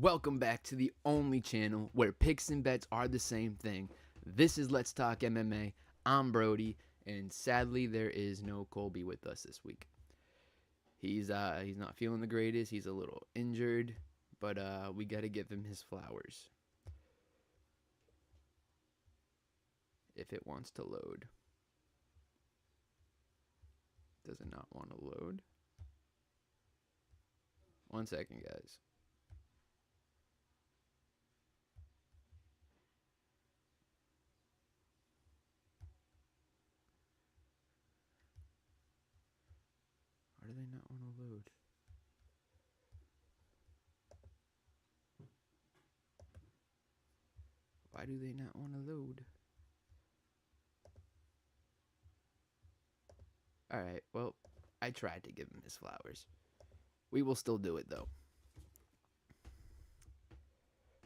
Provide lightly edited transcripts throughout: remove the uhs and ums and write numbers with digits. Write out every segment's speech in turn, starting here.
Welcome back to the only channel where picks and bets are the same thing. This is Let's Talk MMA. I'm Brodie, and sadly there is no Colby with us this week. He's not feeling the greatest. He's a little injured, but we got to give him his flowers. If it wants to load. Does it not want to load? 1 second, guys. Why do they not want to load? Why do they not want to load? Alright, well, I tried to give him his flowers. We will still do it, though.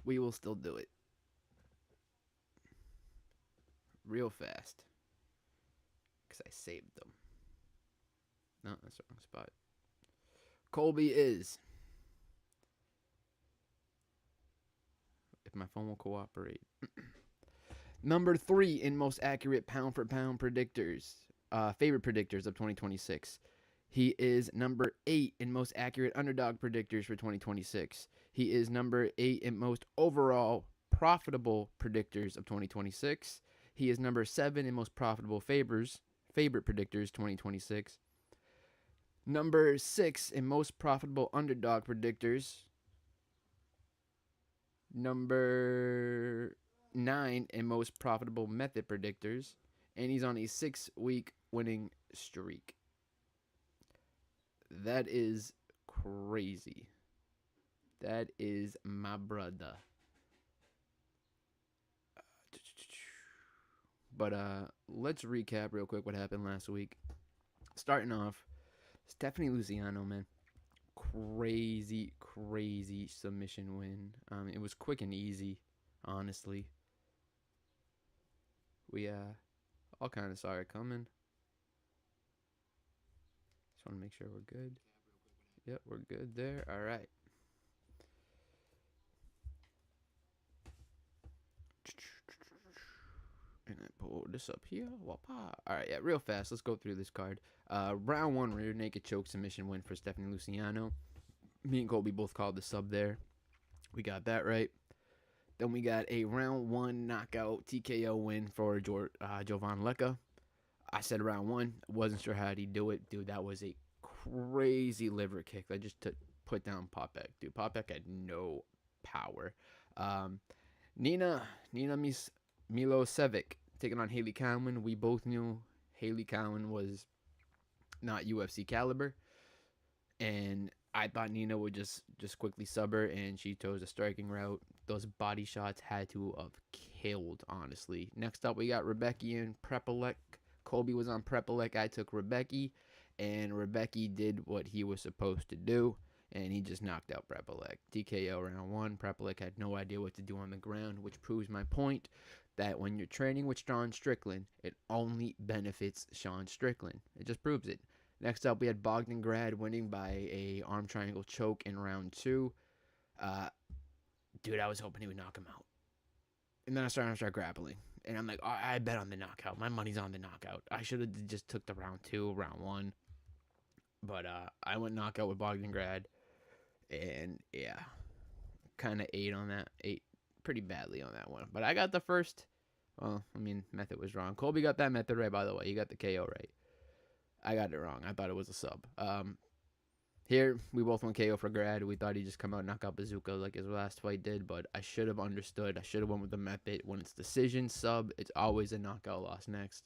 We will still do it. Real fast. Because I saved them. No, that's the wrong spot. Colby is, if my phone will cooperate, number 3 in most accurate pound-for-pound predictors, favorite predictors of 2026. He is number 8 in most accurate underdog predictors for 2026. He is number 8 in most overall profitable predictors of 2026. He is number 7 in most profitable favorite predictors 2026. Number 6 in most profitable underdog predictors. Number 9 in most profitable method predictors. And he's on a 6-week winning streak. That is crazy. That is my brother. But let's recap real quick what happened last week. Starting off, Stephanie Luciano, man. Crazy submission win. It was quick and easy, honestly. We all kind of saw it coming. Just want to make sure we're good. Yep, we're good there. All right. And I pull this up here. Wapa. All right, yeah, real fast. Let's go through this card. Round 1, rear naked choke submission win for Stephanie Luciano. Me and Colby both called the sub there. We got that right. Then we got a round 1 knockout TKO win for Jovan Leka. I said round 1. Wasn't sure how he'd do it. Dude, that was a crazy liver kick that just put down Popek. Dude, Popek had no power. Nina Milosevic taking on Haley Cowan. We both knew Haley Cowan was not UFC caliber, and I thought Nina would just quickly sub her, and she chose a striking route. Those body shots had to have killed, honestly. Next up, we got Rebecca and Prepelec. Colby was on Prepelec. I took Rebecca, and Rebecca did what he was supposed to do, and he just knocked out Prepelec. TKO round 1. Prepelec had no idea what to do on the ground, which proves my point that when you're training with Sean Strickland, it only benefits Sean Strickland. It just proves it. Next up, we had Bogdangrad winning by a arm triangle choke in round 2. Dude, I was hoping he would knock him out. And then I started grappling. And I'm like, oh, I bet on the knockout. My money's on the knockout. I should have just took the round 2, round 1. But I went knockout with Bogdangrad. And yeah, kind of ate pretty badly on that one. But I got the first. Well, I mean, method was wrong. Colby got that method right, by the way. You got the KO right. I got it wrong. I thought it was a sub. Here, we both went KO for Grad. We thought he'd just come out and knock out Bazooka like his last fight did, but I should have understood. I should have went with the method. When it's decision, sub, it's always a knockout loss next.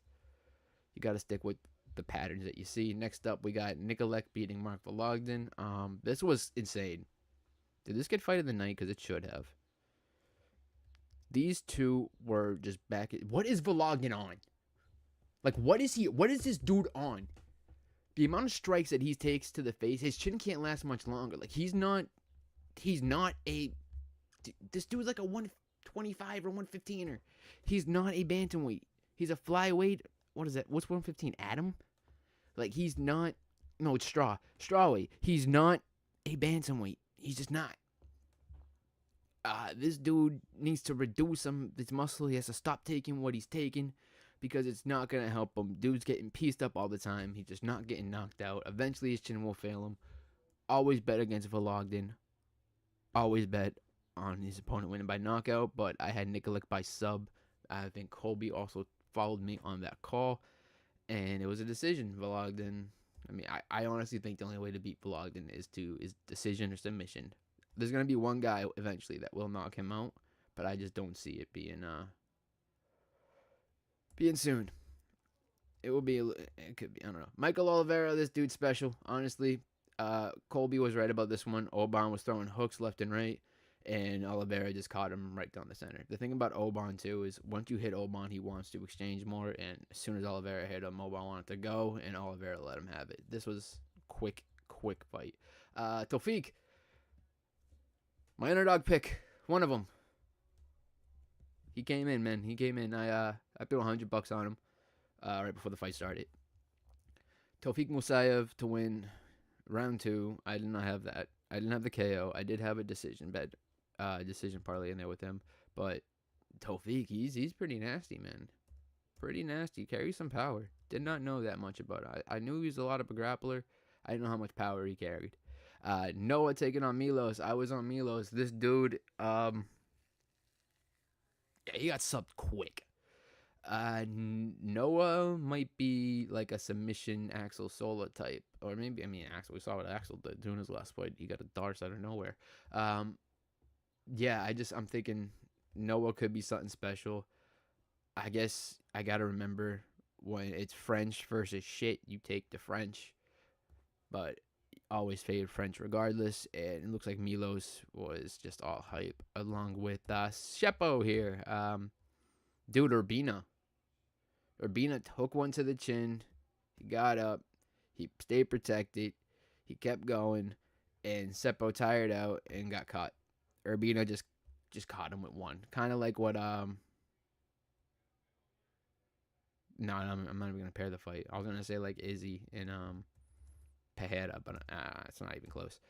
You got to stick with the patterns that you see. Next up, we got Nikolek beating Mark Vologden. This was insane. Did this get fight of the night? Because it should have. These two were just back. What is Vologden on? Like, what is this dude on? The amount of strikes that he takes to the face, his chin can't last much longer. Like, this dude's like a 125 or 115er. He's not a bantamweight. He's a flyweight. What is that? What's 115? Adam? Like, he's not. No, it's strawweight. He's not a bantamweight. He's just not. This dude needs to reduce his muscle. He has to stop taking what he's taking because it's not going to help him. Dude's getting pieced up all the time. He's just not getting knocked out. Eventually, his chin will fail him. Always bet against Vologdin. Always bet on his opponent winning by knockout, but I had Nikolic by sub. I think Colby also followed me on that call, and it was a decision. Vologdin, I mean, I honestly think the only way to beat Vologdin is decision or submission. There's going to be one guy eventually that will knock him out, but I just don't see it being soon. It will be, it could be, I don't know. Michael Oliveira, this dude's special, honestly. Colby was right about this one. Oban was throwing hooks left and right, and Oliveira just caught him right down the center. The thing about Oban, too, is once you hit Oban, he wants to exchange more, and as soon as Oliveira hit him, Oban wanted to go, and Oliveira let him have it. This was quick fight. Tawfiq, my underdog pick, one of them. He came in, man. He came in. I threw $100 on him right before the fight started. Tawfiq Musayev to win round 2. I did not have that. I didn't have the KO. I did have a decision parlay in there with him. But Tawfiq, he's pretty nasty, man. Pretty nasty. Carries some power. Did not know that much about it. I knew he was a lot of a grappler. I didn't know how much power he carried. Noah taking on Milos. I was on Milos. This dude, yeah, he got subbed quick. Noah might be like a submission Axel Sola type, or maybe, I mean, Axel. We saw what Axel did doing his last fight. He got a Darce out of nowhere. Yeah, I'm thinking Noah could be something special. I guess I gotta remember when it's French versus shit, you take the French, but always favored French regardless. And it looks like Milos was just all hype along with Shepo here. Dude, Urbina took one to the chin. He got up. He stayed protected. He kept going. And Seppo tired out and got caught. Urbina just caught him with one. Kind of like what... No, I'm not even going to pair the fight. I was going to say like Izzy and Pereira, but it's not even close.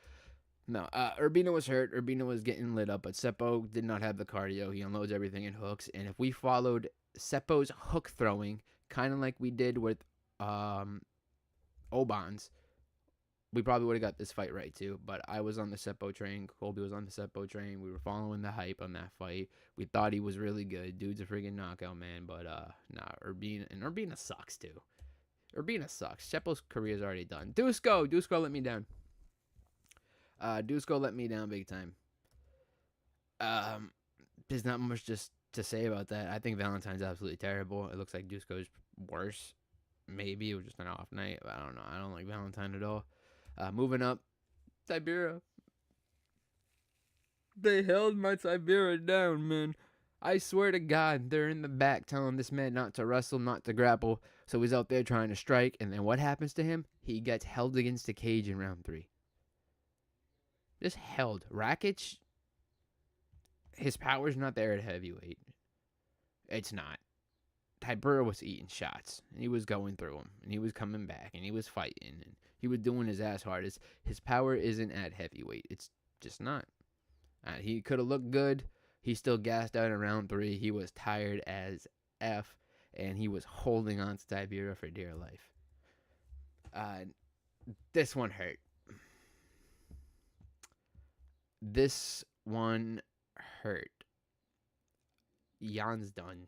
No, Urbina was hurt. Urbina was getting lit up, but Seppo did not have the cardio. He unloads everything in hooks. And if we followed Seppo's hook throwing, kind of like we did with Oban's, we probably would have got this fight right too. But I was on the Seppo train. Colby was on the Seppo train. We were following the hype on that fight. We thought he was really good. Dude's a freaking knockout, man. But Urbina sucks too. Urbina sucks. Seppo's career is already done. Dusko let me down. Dusko let me down big time. There's not much just to say about that. I think Valentine's absolutely terrible. It looks like Dusko's worse. Maybe it was just an off night. I don't know. I don't like Valentine at all. Moving up, Tibera. They held my Tibera down, man. I swear to God, they're in the back telling this man not to wrestle, not to grapple. So he's out there trying to strike. And then what happens to him? He gets held against the cage in round 3. Just held. Rakic, his power's not there at heavyweight. It's not. Tibera was eating shots. And he was going through them. And he was coming back. And he was fighting. And he was doing his ass hard. His power isn't at heavyweight. It's just not. He could have looked good. He still gassed out in round 3. He was tired as F. And he was holding on to Tibera for dear life. This one hurt. This one hurt. Jan's done.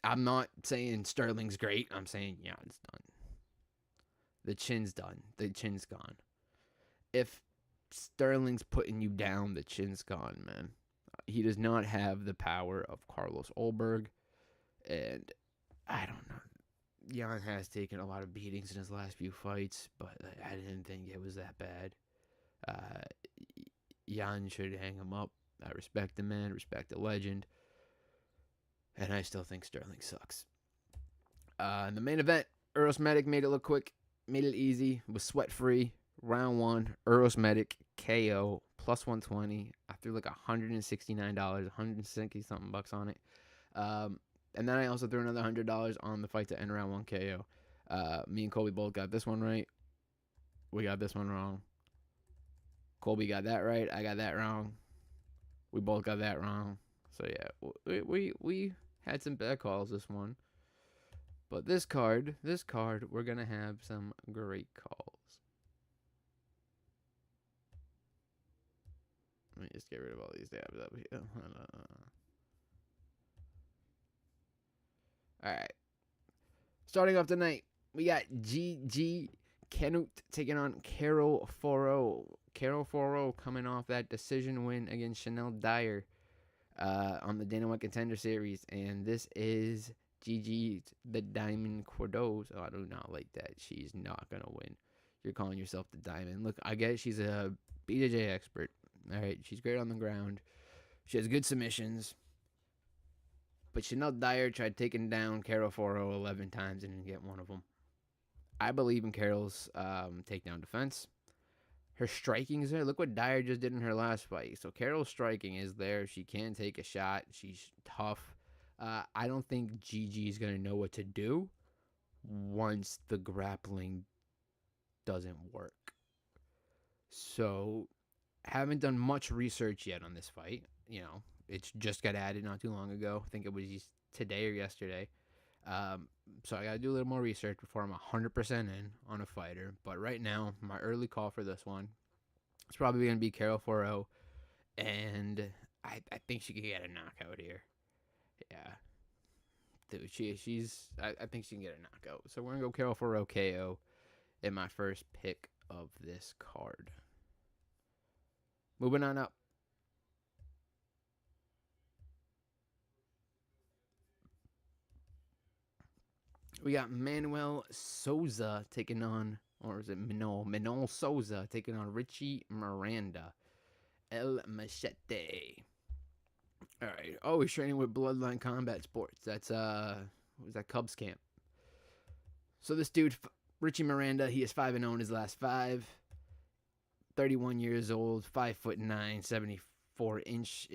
I'm not saying Sterling's great. I'm saying Jan's done. The chin's done. The chin's gone. If Sterling's putting you down, the chin's gone, man. He does not have the power of Carlos Ulberg. And I don't know. Jan has taken a lot of beatings in his last few fights, but I didn't think it was that bad. Jan should hang him up. I respect the man, respect the legend. And I still think Sterling sucks. In the main event, Uros Medic made it look quick, made it easy, was sweat-free. Round 1, Uros Medic, KO, plus 120. I threw like $169, 160-something bucks on it. And then I also threw another $100 on the fight to end round 1 KO. Me and Colby both got this one right. We got this one wrong. Colby got that right. I got that wrong. We both got that wrong. So yeah, we had some bad calls this one. But this card, we're gonna have some great calls. Let me just get rid of all these tabs up here. All right. Starting off tonight, we got GG Canute taking on Carol Foro. Carol Foro coming off that decision win against Chanel Dyer on the Dana White Contender Series. And this is GG the Diamond Cordoz. Oh, I do not like that. She's not going to win. You're calling yourself the Diamond. Look, I get she's a BJJ expert. All right, she's great on the ground. She has good submissions. But Chanel Dyer tried taking down Carol Foro 11 times and didn't get one of them. I believe in Carol's takedown defense. Her striking is there. Look what Dyer just did in her last fight. So Carol's striking is there. She can take a shot. She's tough. I don't think Gigi is going to know what to do once the grappling doesn't work. So haven't done much research yet on this fight. You know, it's just got added not too long ago. I think it was today or yesterday. So I got to do a little more research before I'm 100% in on a fighter. But right now, my early call for this one is probably going to be Carol Foro. And I think she could get a knockout here. Yeah. Dude, I think she can get a knockout. So we're going to go Carol Foro KO in my first pick of this card. Moving on up. We got Manuel Souza taking on, or is it Manol Souza taking on Richie Miranda. El Machete. All right. Oh, he's training with Bloodline Combat Sports. That's, what was that, Cubs camp. So this dude, Richie Miranda, he is 5-0 in his last 5. 31 years old, 5'9", 74 inch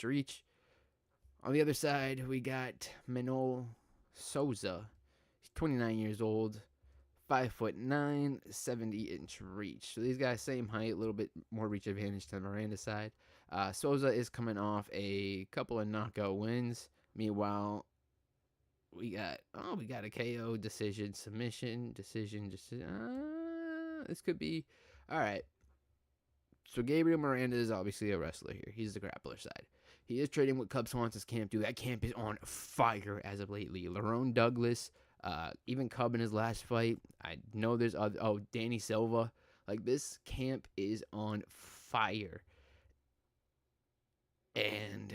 reach. On the other side, we got Manol Souza. He's 29 years old, 5'9", 70-inch reach. So these guys, same height, a little bit more reach advantage to Miranda's side. Souza is coming off a couple of knockout wins. Meanwhile, we got a KO, decision, submission, decision. This could be all right. So Gabriel Miranda is obviously a wrestler here. He's the grappler side. He is trading with Cub Swanson's camp, dude. That camp is on fire as of lately. Lerone Douglas, even Cub in his last fight. I know there's other. Oh, Danny Silva. Like, this camp is on fire. And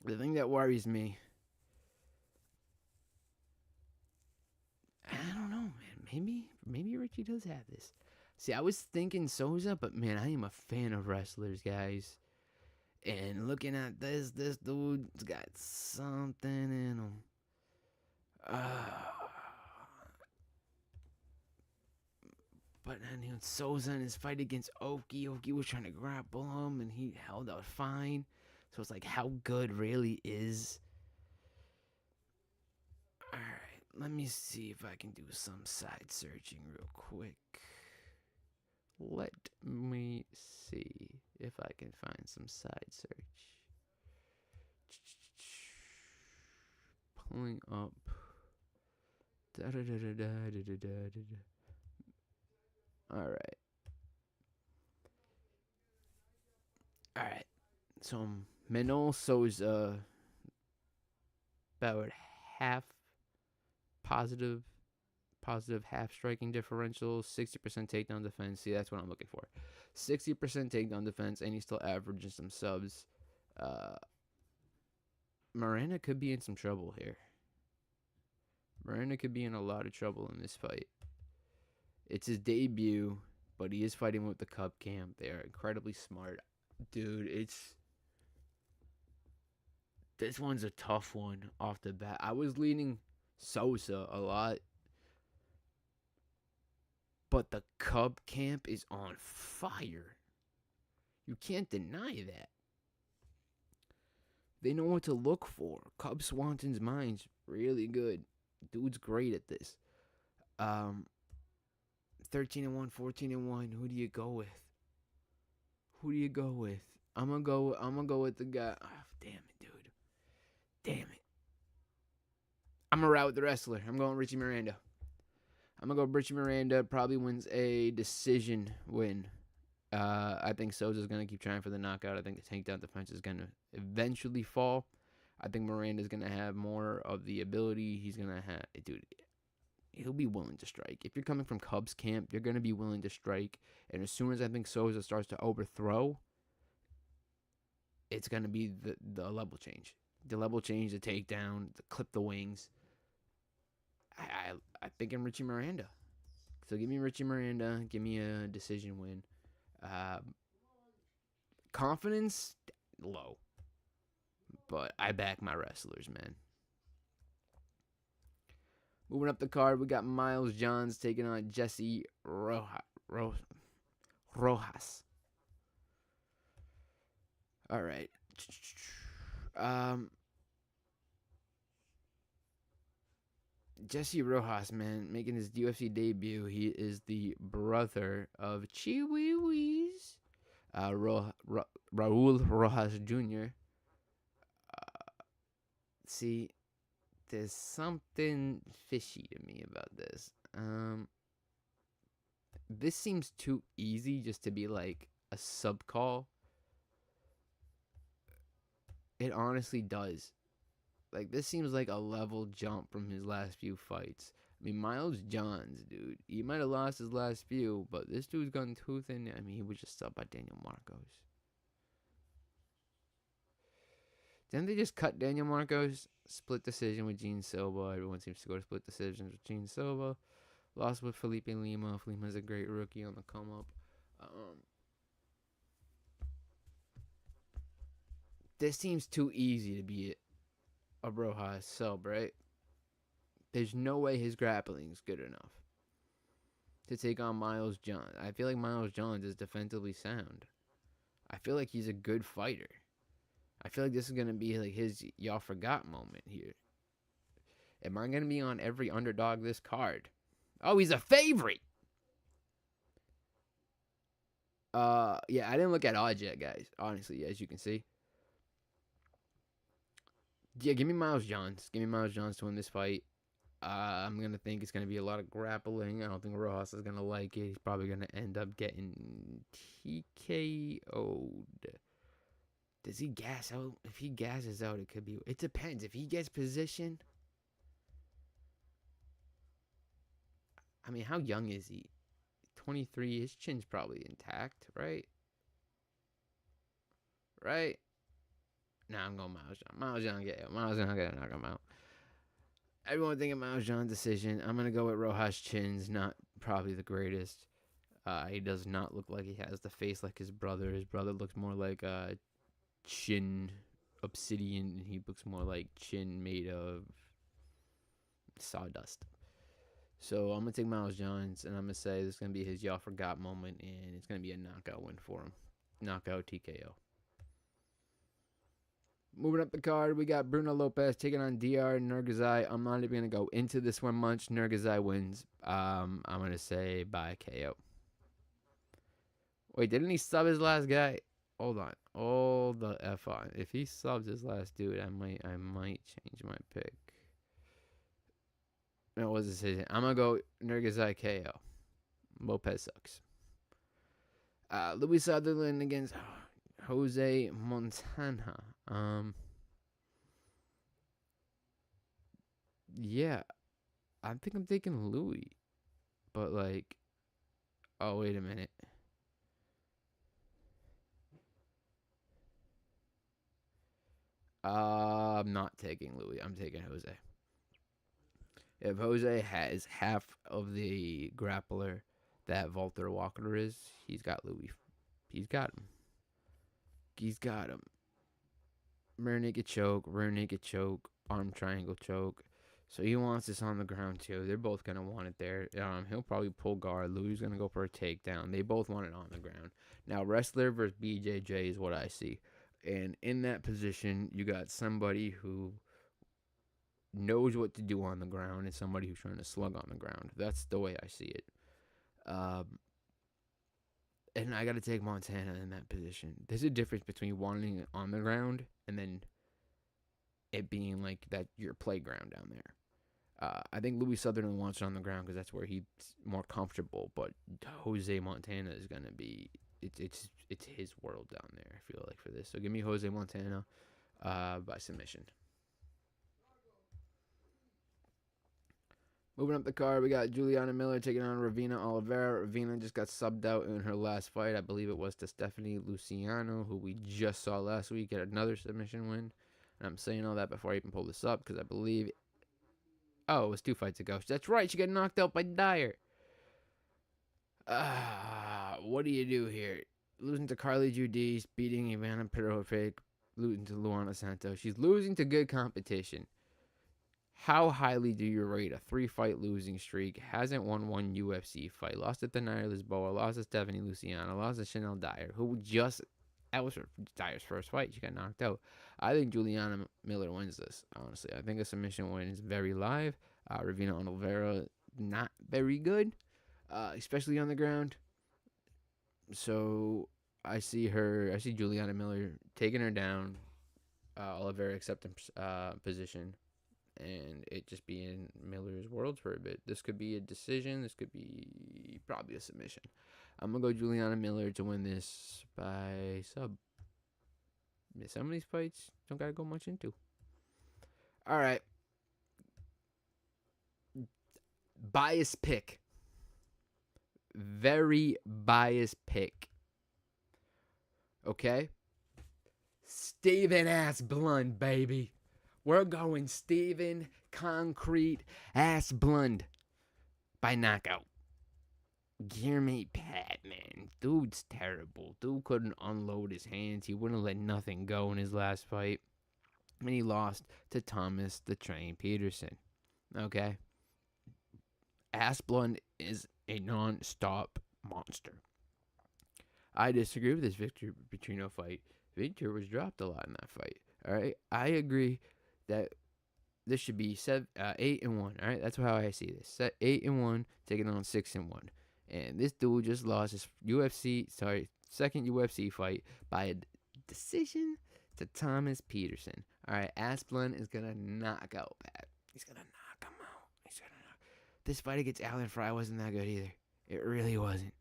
the thing that worries me, I don't know, man. Maybe Richie does have this. See, I was thinking Souza, but man, I am a fan of wrestlers, guys. And looking at this dude's got something in him. But then Souza in his fight against Oki was trying to grapple him, and he held out fine. So it's like, how good really is? Alright, let me see if I can do some side searching real quick. Let me see if I can find some side search. Pulling up. Alright. Alright. So Manol Souza, about half positive, half striking differential, 60% takedown defense. See, that's what I'm looking for. 60% takedown defense, and he's still averaging some subs. Miranda could be in some trouble here. Miranda could be in a lot of trouble in this fight. It's his debut, but he is fighting with the Cub camp. They are incredibly smart. Dude, this one's a tough one off the bat. I was leaning Souza a lot, but the Cub camp is on fire. You can't deny that. They know what to look for. Cub Swanson's mind's really good. Dude's great at this. 13-1, 14-1. Who do you go with? Who do you go with? I'm gonna go with the guy. Oh, damn it, dude. Damn it. I'm gonna route with the wrestler. I'm going Richie Miranda. I'm gonna go Richie Miranda. Probably wins a decision win. I think Souza's gonna keep trying for the knockout. I think the takedown defense is gonna eventually fall. I think Miranda's gonna have more of the ability. He's gonna have, dude. He'll be willing to strike. If you're coming from Cubs camp, you're gonna be willing to strike. And as soon as I think Souza starts to overthrow, it's gonna be the level change. The level change, the takedown, the clip the wings. I think I'm Richie Miranda. So give me Richie Miranda. Give me a decision win. Confidence low, but I back my wrestlers, man. Moving up the card, we got Miles Johns taking on Jesse Rojas. All right. Jesse Rojas, man, making his UFC debut. He is the brother of Chihuahuas, Raul Rojas Jr. See, there's something fishy to me about this. This seems too easy just to be like a sub call. It honestly does. Like, this seems like a level jump from his last few fights. I mean, Miles Johns, dude, he might have lost his last few, but this dude's gone tooth and I mean, he was just subbed by Daniel Marcos. Didn't they just cut Daniel Marcos? Split decision with Gene Silva. Everyone seems to go to split decisions with Gene Silva. Lost with Felipe Lima. Lima's a great rookie on the come up. This seems too easy to be a Rojas sub, right? There's no way his grappling is good enough to take on Miles Johns. I feel like Miles Johns is defensively sound. I feel like he's a good fighter. I feel like this is going to be like his y'all forgot moment here. Am I going to be on every underdog this card? Oh, he's a favorite. Yeah, I didn't look at odds yet, guys. Honestly, as you can see. Yeah, give me Miles Johns. Give me Miles Johns to win this fight. I'm going to think it's going to be a lot of grappling. I don't think Rojas is going to like it. He's probably going to end up getting TKO'd. Does he gas out? If he gasses out, it could be... It depends. If he gets position... I mean, how young is he? 23. His chin's probably intact, right? Right? Nah, I'm going Miles John. Miles John get to knock him out. Everyone thinking Miles John's decision. I'm going to go with Rojas Chin's not probably the greatest. He does not look like he has the face like his brother. His brother looks more like chin obsidian, and he looks more like chin made of sawdust. So I'm going to take Miles Johns, and I'm going to say this is going to be his y'all forgot moment, and it's going to be a knockout win for him. Knockout TKO. Moving up the card, we got Bruno Lopez taking on DR Nurgazai. I'm not even going to go into this one much. Nurgazai wins. I'm going to say by KO. Wait, didn't he sub his last guy? Hold on. Hold the F on. If he subs his last dude, I might change my pick. No, it was a decision. I'm going to go Nurgazai KO. Lopez sucks. Louis Sutherland against Jose Montana. Yeah. I think I'm taking Louis. But like, oh, wait a minute. I'm not taking Louis. I'm taking Jose. If Jose has half of the grappler that Walter Walker is, he's got Louis. He's got him. He's got him. Rear naked choke, arm triangle choke. So he wants this on the ground too. They're both going to want it there. He'll probably pull guard. Louis is going to go for a takedown. They both want it on the ground. Now, wrestler versus BJJ is what I see. And in that position, you got somebody who knows what to do on the ground and somebody who's trying to slug on the ground. That's the way I see it. And I got to take Montana in that position. There's a difference between wanting it on the ground and then it being like that your playground down there. I think Louis Sutherland wants it on the ground because that's where he's more comfortable. But Jose Montana is gonna be it's his world down there. I feel like for this. So give me Jose Montana by submission. Moving up the card, we got Juliana Miller taking on Ravina Oliveira. Ravina just got subbed out in her last fight. I believe it was to Stephanie Luciano, who we just saw last week get another submission win. And I'm saying all that before I even pull this up because I believe... Oh, it was 2 fights ago. That's right, she got knocked out by Dyer. What do you do here? Losing to Carly Judice, beating Ivana Perovic, losing to Luana Santos. She's losing to good competition. How highly do you rate a 3-fight losing streak? Hasn't won one UFC fight. Lost to Tanaira Lisboa. Lost to Stephanie Luciano. Lost to Chanel Dyer, who just... That was Dyer's first fight. She got knocked out. I think Juliana Miller wins this, honestly. I think a submission win is very live. Ravina Oliveira, not very good, especially on the ground. So I see Juliana Miller taking her down. Oliveira accepting position. And it just be in Miller's world for a bit. This could be a decision. This could be probably a submission. I'm going to go Juliana Miller to win this by sub. Some of these fights don't got to go much into. All right. Bias pick. Very biased pick. Okay? Steven Asplund, baby. We're going Steven Concrete Asplund by knockout. Gamrot Pat, man. Dude's terrible. Dude couldn't unload his hands. He wouldn't let nothing go in his last fight. And he lost to Thomas the Train Peterson. Okay? Asplund is a non-stop monster. I disagree with this Victor Petrino fight. Victor was dropped a lot in that fight. All right? I agree that this should be 8-1. All right, that's how I see this. 8-1, taking on 6-1, and this dude just lost his second UFC fight by a decision to Thomas Peterson. All right, Asplund is gonna knock out Pat. He's gonna knock him out. This fight against Alan Fry wasn't that good either. It really wasn't.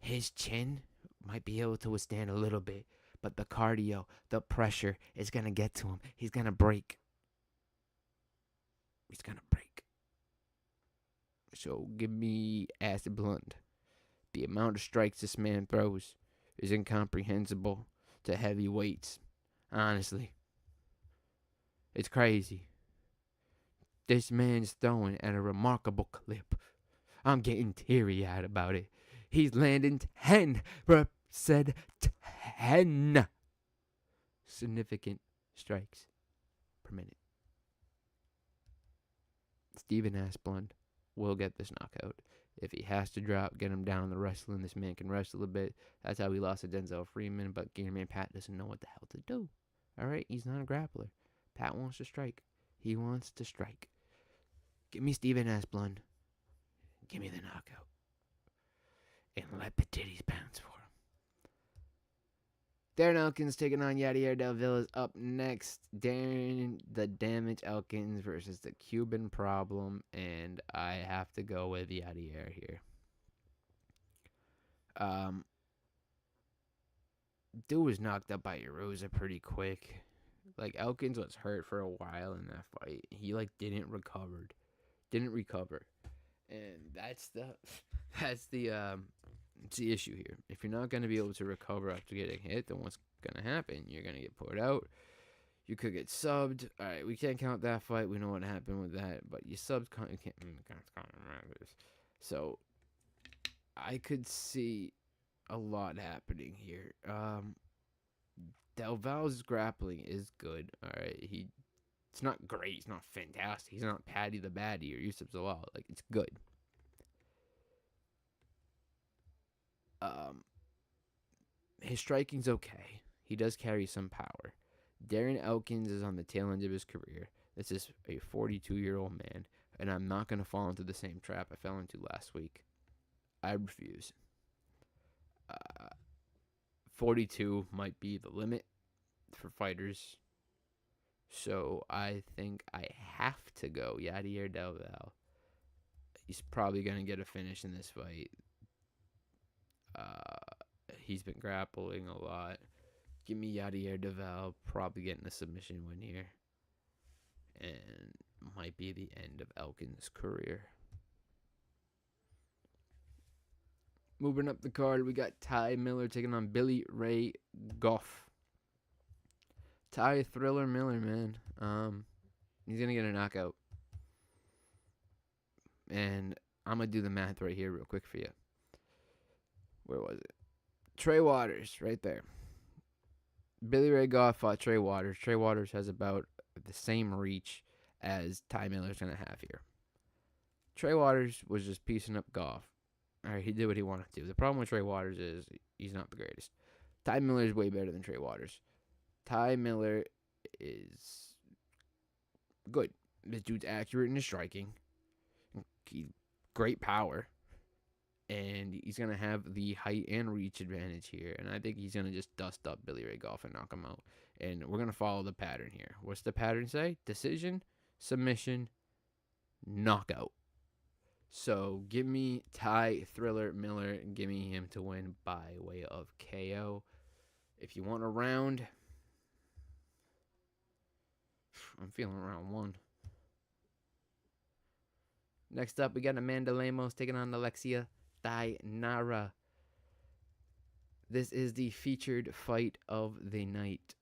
His chin might be able to withstand a little bit. But the cardio, the pressure is going to get to him. He's going to break. So give me Asplund. The amount of strikes this man throws is incomprehensible to heavyweights. Honestly. It's crazy. This man's throwing at a remarkable clip. I'm getting teary-eyed about it. He's landing 10 said 10 significant strikes per minute. Steven Asplund will get this knockout. If he has to drop, get him down on the wrestling. This man can wrestle a bit. That's how he lost to Denzel Freeman, but Gamrot Pat doesn't know what the hell to do. All right, he's not a grappler. Pat wants to strike. He wants to strike. Give me Steven Asplund. Give me the knockout. And let the titties bounce for him. Darren Elkins taking on Yadier Del Villas up next. Darren the Damage Elkins versus the Cuban Problem. And I have to go with Yadier here. Dude was knocked up by Erosa pretty quick. Like, Elkins was hurt for a while in that fight. He, didn't recover. And that's the issue here. If you're not going to be able to recover after getting hit, then what's going to happen? You're going to get put out. You could get subbed. All right, we can't count that fight. We know what happened with that. But you subbed. You can't count this. So I could see a lot happening here. Del Val's grappling is good. All right, it's not great. It's not fantastic. He's not Paddy the Baddie or Yusuf Zalal. It's good. His striking's okay. He does carry some power. Darren Elkins is on the tail end of his career. This is a 42-year-old man, and I'm not going to fall into the same trap I fell into last week. I refuse. Uh, 42 might be the limit for fighters. So I think I have to go Yadier Delval. He's probably going to get a finish in this fight. He's been grappling a lot. Give me Yadier Delval, probably getting a submission win here. And might be the end of Elkin's career. Moving up the card, we got Ty Miller taking on Billy Ray Goff. Ty Thriller Miller, man. He's going to get a knockout. And I'm going to do the math right here real quick for you. Where was it? Trey Waters, right there. Billy Ray Goff fought Trey Waters. Trey Waters has about the same reach as Ty Miller's going to have here. Trey Waters was just piecing up Goff. All right, he did what he wanted to do. The problem with Trey Waters is he's not the greatest. Ty Miller is way better than Trey Waters. Ty Miller is good. This dude's accurate in his striking. Great power. And he's going to have the height and reach advantage here. And I think he's going to just dust up Billy Ray Goff and knock him out. And we're going to follow the pattern here. What's the pattern say? Decision, submission, knockout. So give me Ty Thriller Miller and give me him to win by way of KO. If you want a round, I'm feeling round one. Next up, we got Amanda Lemos taking on Alexia Dainara. This is the featured fight of the night.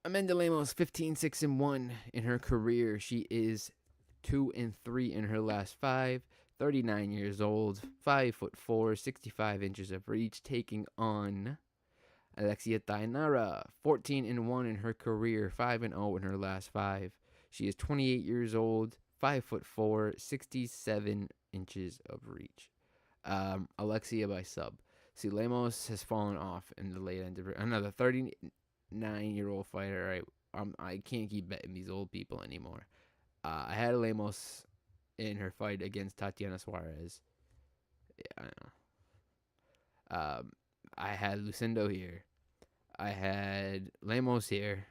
Amanda Lemos, 15-6-1 in her career. She is 2-3 in her last 5. 39 years old, 5'4", 65 inches of reach, taking on Alexia Dainara, 14-1 in her career, 5-0 in her last 5. She is 28 years old, 5'4", 67 inches of reach. Alexia by sub. See, Lemos has fallen off in the late end of her. Another 39-year-old fighter. I can't keep betting these old people anymore. I had Lemos in her fight against Tatiana Suarez. Yeah, I know. I had Lucindo here. I had Lemos here.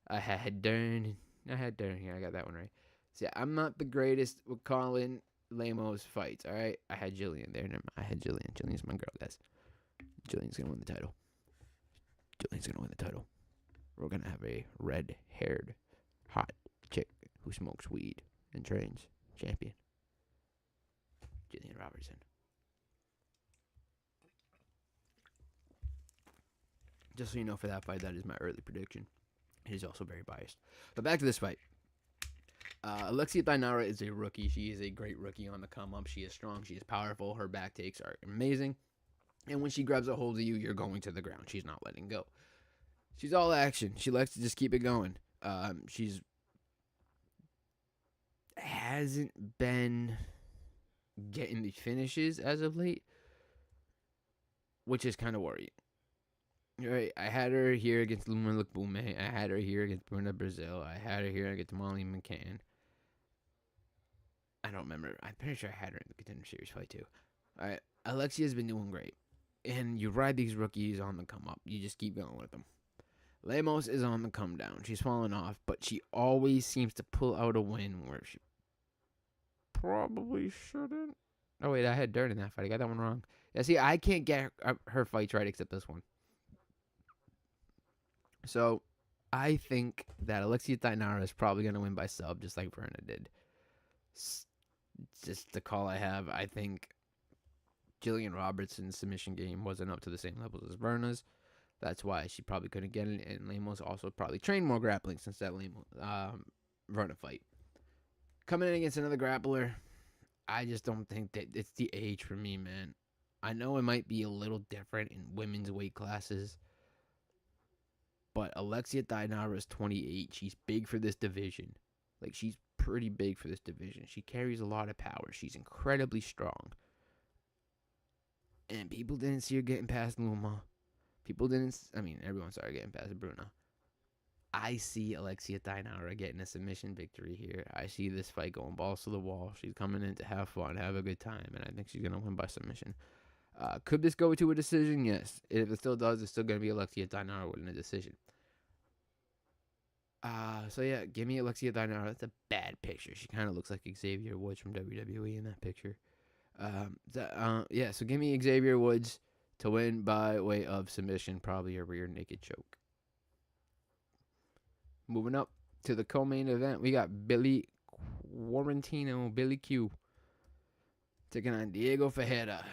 I had Dern here. I got that one right. See, I'm not the greatest with calling Lemos fights, all right? I had Jillian there. Never mind. I had Jillian. Jillian's my girl, guys. Jillian's going to win the title. We're going to have a red-haired, hot chick who smokes weed and trains. Champion. Jillian Robertson. Just so you know, for that fight, that is my early prediction. It is also very biased. But back to this fight. Alexia Dainara is a rookie. She is a great rookie on the come-up. She is strong. She is powerful. Her back takes are amazing. And when she grabs a hold of you, you're going to the ground. She's not letting go. She's all action. She likes to just keep it going. She's hasn't been getting the finishes as of late, which is kind of worrying. Right, I had her here against Luma Lukbume. I had her here against Bruna Brazil. I had her here against Molly McCann. I don't remember. I'm pretty sure I had her in the Contender Series fight too. All right, Alexia's been doing great. And you ride these rookies on the come up. You just keep going with them. Lemos is on the come down. She's falling off, but she always seems to pull out a win where she probably shouldn't. Oh, wait, I had Dirt in that fight. I got that one wrong. Yeah, see, I can't get her fights right except this one. So, I think that Alexia Dainara is probably going to win by sub, just like Verna did. Just the call I have. I think Jillian Robertson's submission game wasn't up to the same levels as Verna's. That's why she probably couldn't get it. And Lemos also probably trained more grappling since that Verna fight. Coming in against another grappler, I just don't think that it's the age for me, man. I know it might be a little different in women's weight classes, but Alexia Dainara is 28. She's big for this division. Like, she's pretty big for this division. She carries a lot of power. She's incredibly strong. And people didn't see her getting past Luma. Everyone saw her getting past Bruna. I see Alexia Dainara getting a submission victory here. I see this fight going balls to the wall. She's coming in to have fun, have a good time, and I think she's going to win by submission. Could this go to a decision? Yes. If it still does, it's still going to be Alexia Dainara winning a decision. So yeah, give me Alexia Dainara. That's a bad picture. She kind of looks like Xavier Woods from WWE in that picture. Yeah, so give me Xavier Woods to win by way of submission, probably a rear naked choke. Moving up to the co-main event, we got Billy Quarantino, Billy Q, taking on Diego Ferreira.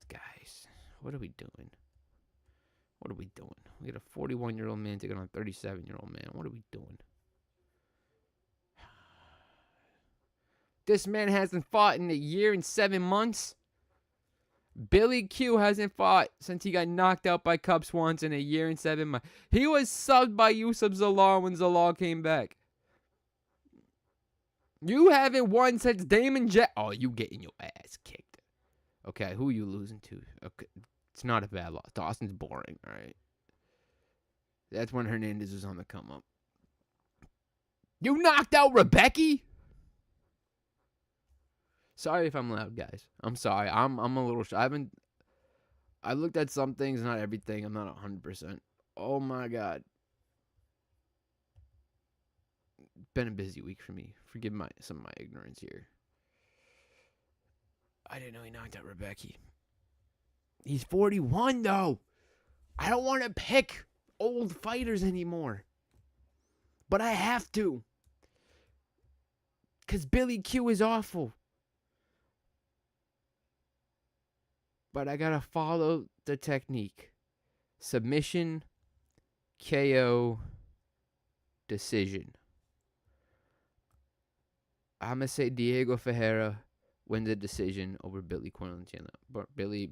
Guys, what are we doing? What are we doing? We got a 41-year-old man taking on a 37-year-old man. What are we doing? This man hasn't fought in a year and 7 months. Billy Q hasn't fought since he got knocked out by Cub Swans in a year and 7 months. He was subbed by Yusuf Zalal when Zalal came back. You haven't won since Damon Jet. Oh, you getting your ass kicked. Okay, who are you losing to? Okay, it's not a bad loss. Dawson's boring, all right? That's when Hernandez was on the come up. You knocked out Rebecca? Sorry if I'm loud, guys. I'm sorry. I'm a little shy. I looked at some things, not everything. I'm not 100%. Oh my God. Been a busy week for me. Forgive some of my ignorance here. I didn't know he knocked out Rebecca. He's 41 though. I don't want to pick old fighters anymore. But I have to. Because Billy Q is awful. But I gotta follow the technique. Submission, KO, decision. I'm gonna say Diego Ferreira wins the decision over Billy Quarantino. Billy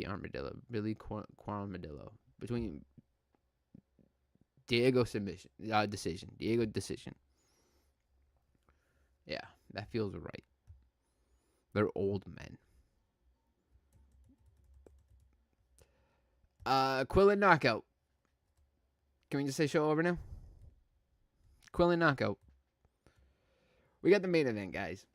Armadillo. Billy Quarantino. Between Diego submission. Decision. Diego decision. Yeah, that feels right. They're old men. Quillen knockout. Can we just say show over now? Quillen knockout. We got the main event, guys.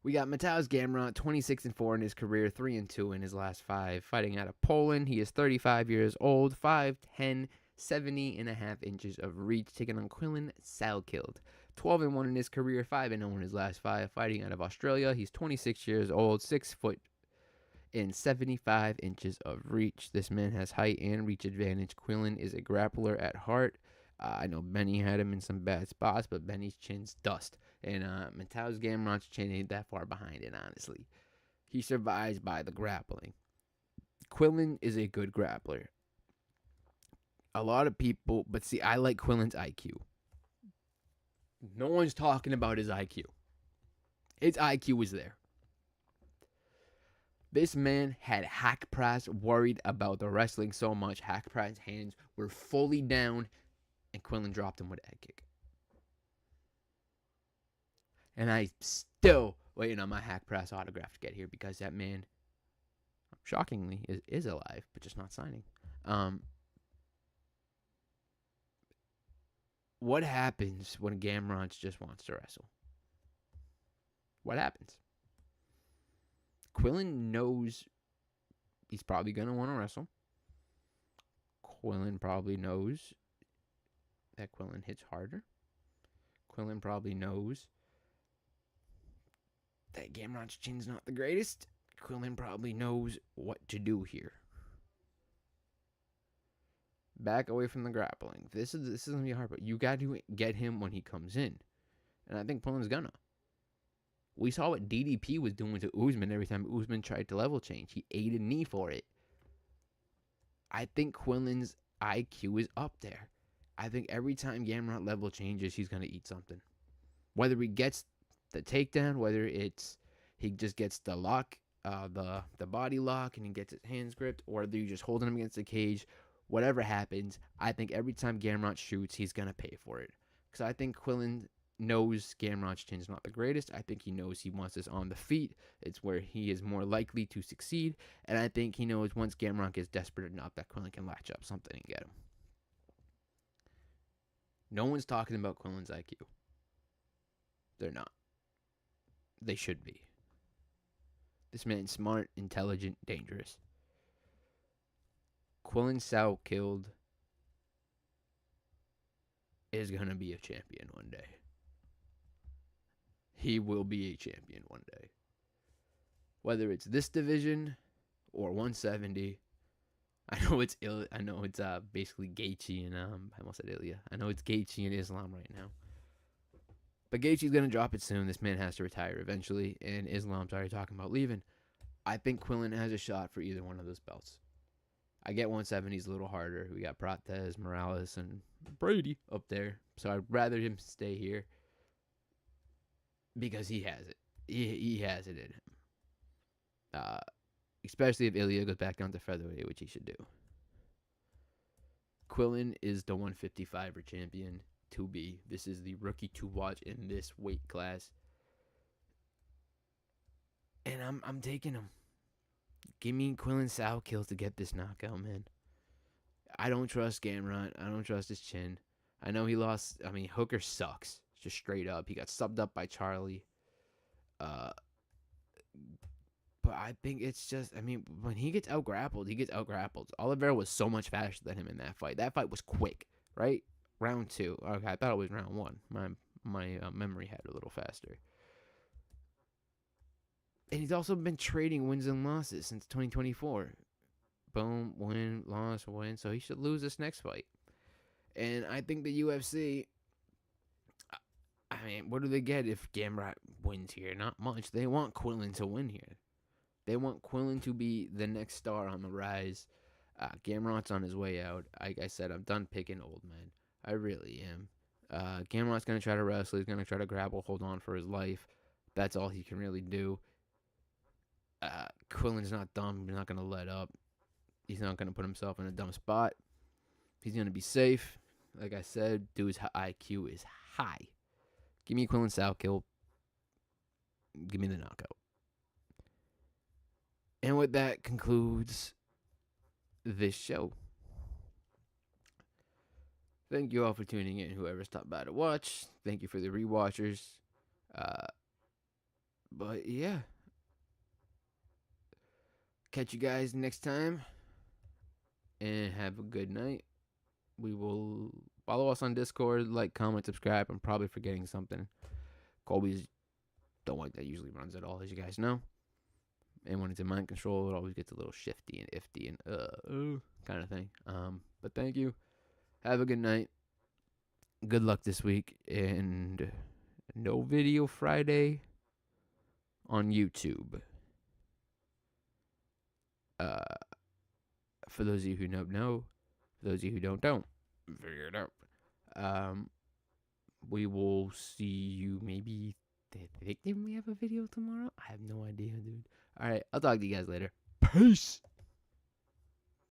We got Mateusz Gamrot, 26-4 in his career, 3-2 in his last 5. Fighting out of Poland. He is 35 years old, 5'10", 70.5 inches of reach. Taking on Quillen Salkilld. 12-1 in his career, 5-0 in his last 5. Fighting out of Australia. He's 26 years old, 6 foot and 75 inches of reach. This man has height and reach advantage. Quillen is a grappler at heart. I know Benny had him in some bad spots, but Benny's chin's dust. And Mateusz Gamrot's chin ain't that far behind it, honestly. He survives by the grappling. Quillen is a good grappler. A lot of people, but see, I like Quillen's IQ. No one's talking about his IQ. His IQ is there. This man had hack press, worried about the wrestling so much. Hack press hands were fully down, and Quillen dropped him with a head kick. And I still waiting on my hack press autograph to get here because that man, shockingly, is alive, but just not signing. What happens when Gamrot just wants to wrestle? What happens? Quillen knows he's probably going to want to wrestle. Quillen probably knows that Quillen hits harder. Quillen probably knows that Gamrot's chin's not the greatest. Quillen probably knows what to do here. Back away from the grappling. This is going to be hard, but you got to get him when he comes in. And I think Quillen's going to. We saw what DDP was doing to Usman every time Usman tried to level change. He ate a knee for it. I think Quillen's IQ is up there. I think every time Gamrot level changes, he's going to eat something. Whether he gets the takedown, whether it's he just gets the lock, the body lock, and he gets his hands gripped, or whether you're just holding him against the cage, whatever happens, I think every time Gamrot shoots, he's going to pay for it. Because I think Quillen knows Gamrot's chin's not the greatest. I think he knows he wants this on the feet. It's where he is more likely to succeed. And I think he knows once Gamrot gets desperate enough that Quillen can latch up something and get him. No one's talking about Quillen's IQ. They're not. They should be. This man's smart, intelligent, dangerous. Quillen Salkilld is going to be a champion one day. He will be a champion one day. Whether it's this division or 170, I know it's basically Gaethje and I almost said Ilya. I know it's Gaethje and Islam right now. But Gaethje's going to drop it soon. This man has to retire eventually, and Islam's already talking about leaving. I think Quillen has a shot for either one of those belts. I get 170's a little harder. We got Protez, Morales, and Brodie up there. So I'd rather him stay here because he has it. He has it in him. Especially if Ilya goes back down to featherweight, which he should do. Quillen is the 155er champion to be. This is the rookie to watch in this weight class. And I'm taking him. Give me Quillen Salkilld to get this knockout, man. I don't trust Gamrot. I don't trust his chin. I know he lost. I mean, Hooker sucks. Just straight up. He got subbed up by Charlie. But I think it's just, I mean, when he gets out-grappled, he gets out-grappled. Oliveira was so much faster than him in that fight. That fight was quick, right? Round 2. Okay, I thought it was round 1. My memory had a little faster. And he's also been trading wins and losses since 2024. Boom, win, loss, win. So he should lose this next fight. And I think the UFC, I mean, what do they get if Gamrot wins here? Not much. They want Quillen to win here. They want Quillen to be the next star on the rise. Gamrot's on his way out. Like I said, I'm done picking old men. I really am. Gamrot's going to try to wrestle. He's going to try to grapple, hold on for his life. That's all he can really do. Quillen's not dumb. He's not going to let up. He's not going to put himself in a dumb spot. He's going to be safe. Like I said, dude's IQ is high. Give me Quillen Salkilld. Give me the knockout. And with that concludes this show. Thank you all for tuning in, whoever stopped by to watch. Thank you for the rewatchers. But yeah. Catch you guys next time. And have a good night. We will follow us on Discord, like, comment, subscribe. I'm probably forgetting something. Colby's don't like that, usually runs it all, as you guys know. And when it's in mind control, it always gets a little shifty and ifty and kind of thing. But thank you. Have a good night. Good luck this week. And no video Friday on YouTube. For those of you who know. For those of you who don't. Figure it out. We will see you maybe. They think we have a video tomorrow? I have no idea, dude. Alright, I'll talk to you guys later. Peace!